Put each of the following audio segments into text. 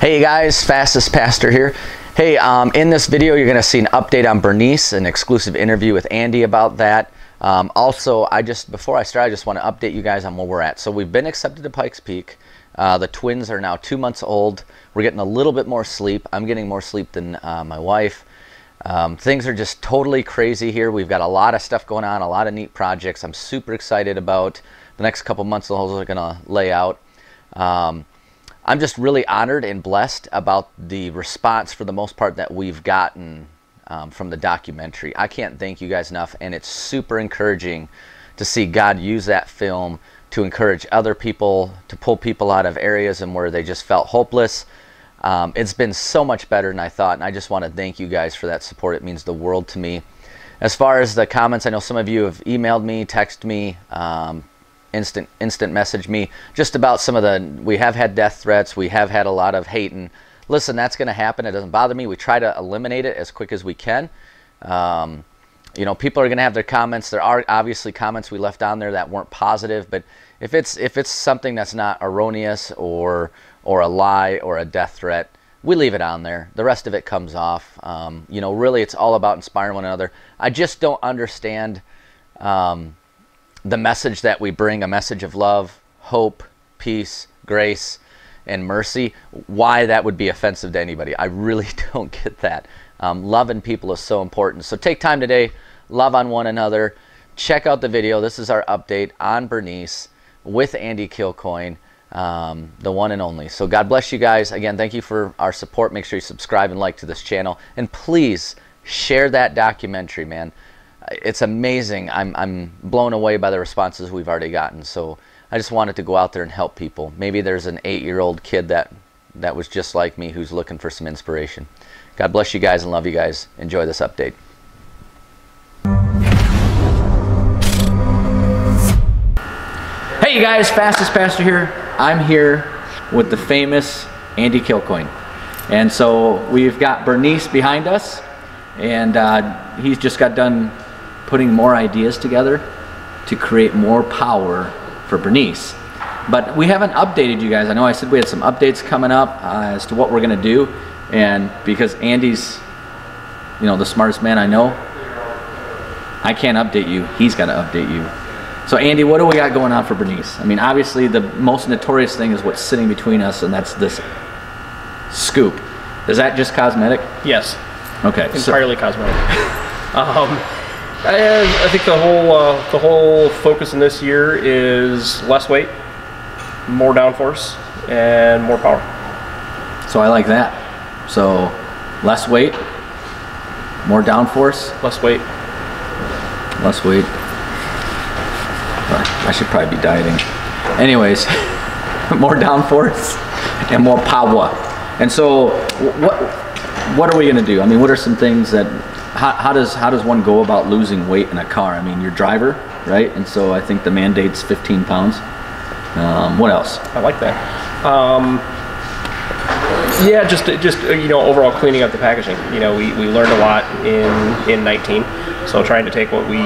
Hey guys, Fastest Pastor here. Hey, in this video you're going to see an update on Bernice, an exclusive interview with Andy about that. Also, before I start, I just want to update you guys on where we're at. So we've been accepted to Pikes Peak. The twins are now 2 months old. We're getting a little bit more sleep. I'm getting more sleep than my wife. Things are just totally crazy here. We've got a lot of stuff going on, a lot of neat projects. I'm super excited about the next couple months those are going to lay out. I'm just really honored and blessed about the response for the most part that we've gotten from the documentary. I can't thank you guys enough, and it's super encouraging to see God use that film to encourage other people, to pull people out of areas and where they just felt hopeless. It's been so much better than I thought, and I just want to thank you guys for that support. It means the world to me. As far as the comments, I know some of you have emailed me, texted me, instant message me just about some of we have had death threats, we have had a lot of hate, and listen, that's going to happen. It doesn't bother me. We try to eliminate it as quick as we can. You know, people are going to have their comments. There are obviously comments we left on there that weren't positive, but if it's something that's not erroneous or a lie or a death threat, we leave it on there. The rest of it comes off. You know, really it's all about inspiring one another. I just don't understand the message that we bring, a message of love, hope, peace, grace, and mercy, why that would be offensive to anybody. I really don't get that. Loving people is so important. So take time today, love on one another. Check out the video. This is our update on Bernice with Andy Kilcoyne, the one and only. So God bless you guys. Again, thank you for our support. Make sure you subscribe and like to this channel. And please share that documentary, man. It's amazing. I'm blown away by the responses we've already gotten. So I just wanted to go out there and help people. Maybe there's an 8-year-old kid that was just like me who's looking for some inspiration. God bless you guys and love you guys. Enjoy this update. Hey you guys, Fastest Pastor here. I'm here with the famous Andy Kilcoyne. And so we've got Bernice behind us, and he's just got done putting more ideas together to create more power for Bernice. But we haven't updated you guys. I know I said we had some updates coming up as to what we're gonna do, and because Andy's, you know, the smartest man I know, I can't update you, he's gotta update you. So Andy, what do we got going on for Bernice? I mean, obviously the most notorious thing is what's sitting between us, and that's this scoop. Is that just cosmetic? Yes. Okay. Entirely cosmetic. I think the whole focus in this year is less weight, more downforce, and more power. So I like that. So less weight, more downforce. Less weight. Less weight. I should probably be dieting. Anyways, more downforce and more power. And so what are we gonna do? I mean, what are some things that, how does one go about losing weight in a car? I mean, your driver, right? And so I think the mandate's 15 pounds. What else? I like that. Yeah, just you know, overall cleaning up the packaging. You know, we learned a lot in 19, so trying to take what we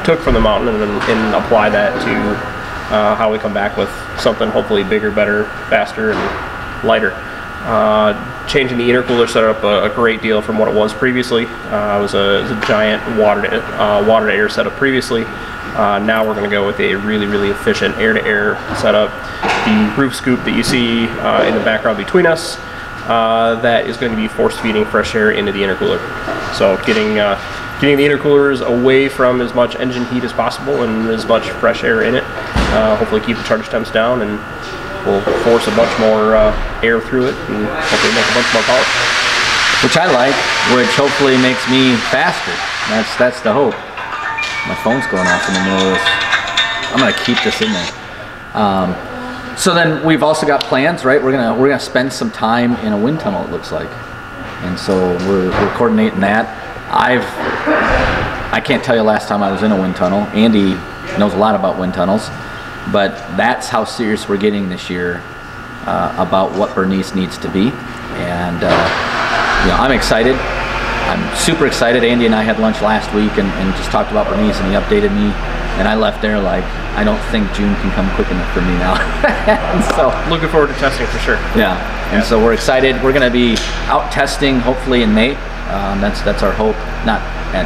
took from the mountain and apply that to how we come back with something hopefully bigger, better, faster, and lighter. Changing the intercooler setup a great deal from what it was previously. It was a giant water to air setup previously. Now we're going to go with a really efficient air-to-air setup. The roof scoop that you see in the background between us, that is going to be force feeding fresh air into the intercooler. So getting the intercoolers away from as much engine heat as possible and as much fresh air in it. Hopefully keep the charge temps down, and we'll force a bunch more air through it and hopefully make a bunch more power. Which I like, which hopefully makes me faster. That's the hope. My phone's going off in the middle of this. I'm gonna keep this in there. So then we've also got plans, right? We're gonna spend some time in a wind tunnel, it looks like. And so we're coordinating that. I can't tell you last time I was in a wind tunnel. Andy knows a lot about wind tunnels. But that's how serious we're getting this year about what Bernice needs to be. And you know, I'm excited. I'm super excited. Andy and I had lunch last week and just talked about Bernice, and he updated me And I left there like, I don't think June can come quick enough for me now. And so looking forward to testing for sure. Yeah, and so we're excited. We're going to be out testing hopefully in May. That's our hope. Not at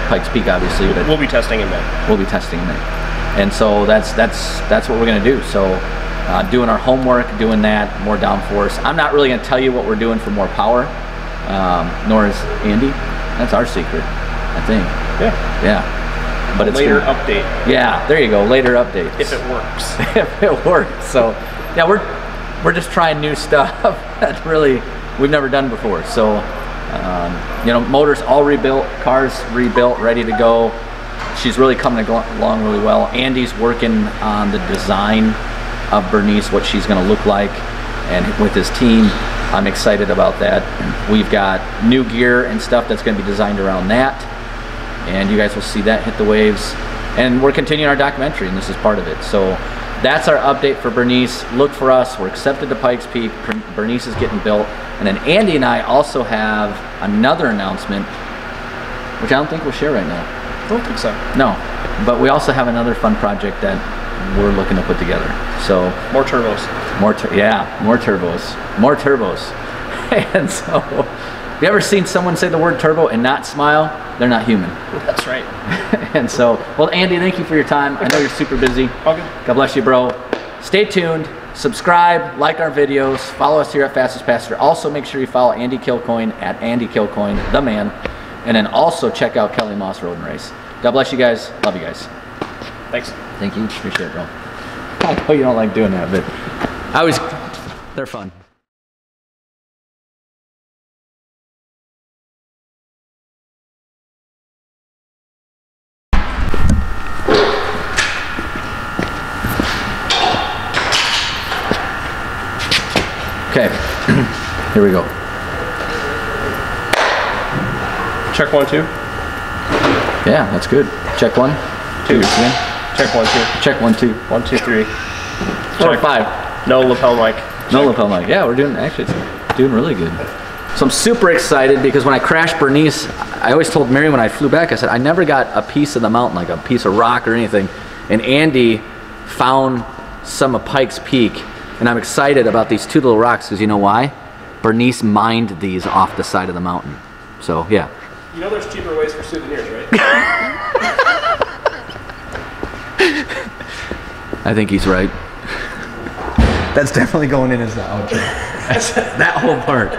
Pikes Peak, obviously, but we'll be testing in May. We'll be testing in May, and so that's what we're going to do. So doing our homework, doing that, more downforce. I'm not really going to tell you what we're doing for more power, nor is Andy. That's our secret, I think. Yeah. Yeah. But it's later update. Yeah, there you go. Later update. If it works. If it works. So, yeah, we're just trying new stuff that really we've never done before. So, you know, motors all rebuilt, cars rebuilt, ready to go. She's really coming along really well. Andy's working on the design of Bernice, what she's going to look like, and with his team, I'm excited about that. We've got new gear and stuff that's going to be designed around that. And you guys will see that hit the waves. And we're continuing our documentary, and this is part of it. So that's our update for Bernice. Look for us. We're accepted to Pikes Peak. Bernice is getting built. And then Andy and I also have another announcement, which I don't think we'll share right now. I don't think so. No, but we also have another fun project that we're looking to put together. So more turbos. More turbos. More turbos. And so, have you ever seen someone say the word turbo and not smile? They're not human. That's right. And so, well, Andy, thank you for your time. I know you're super busy. Okay. God bless you, bro. Stay tuned. Subscribe, like our videos, follow us here at Fastest Passenger. Also, make sure you follow Andy Kilcoyne at Andy Kilcoyne, the man. And then also check out Kelly Moss Road and Race. God bless you guys. Love you guys. Thanks. Thank you. Appreciate it, bro. I know you don't like doing that, but they're fun. Okay, here we go. Check 1, 2. Yeah, that's good. Check 1, 2. Check 1, 2. Check 1, 2. 1, 2, 3. 4, Check. 5. No lapel mic. No lapel mic. Yeah, we're doing, actually, it's doing really good. So I'm super excited because when I crashed Bernice, I always told Mary when I flew back, I said, I never got a piece of the mountain, like a piece of rock or anything. And Andy found some of Pikes Peak. And I'm excited about these two little rocks because you know why? Bernice mined these off the side of the mountain. So, yeah. You know there's cheaper ways for souvenirs, right? I think he's right. That's definitely going in as the outro. That whole part.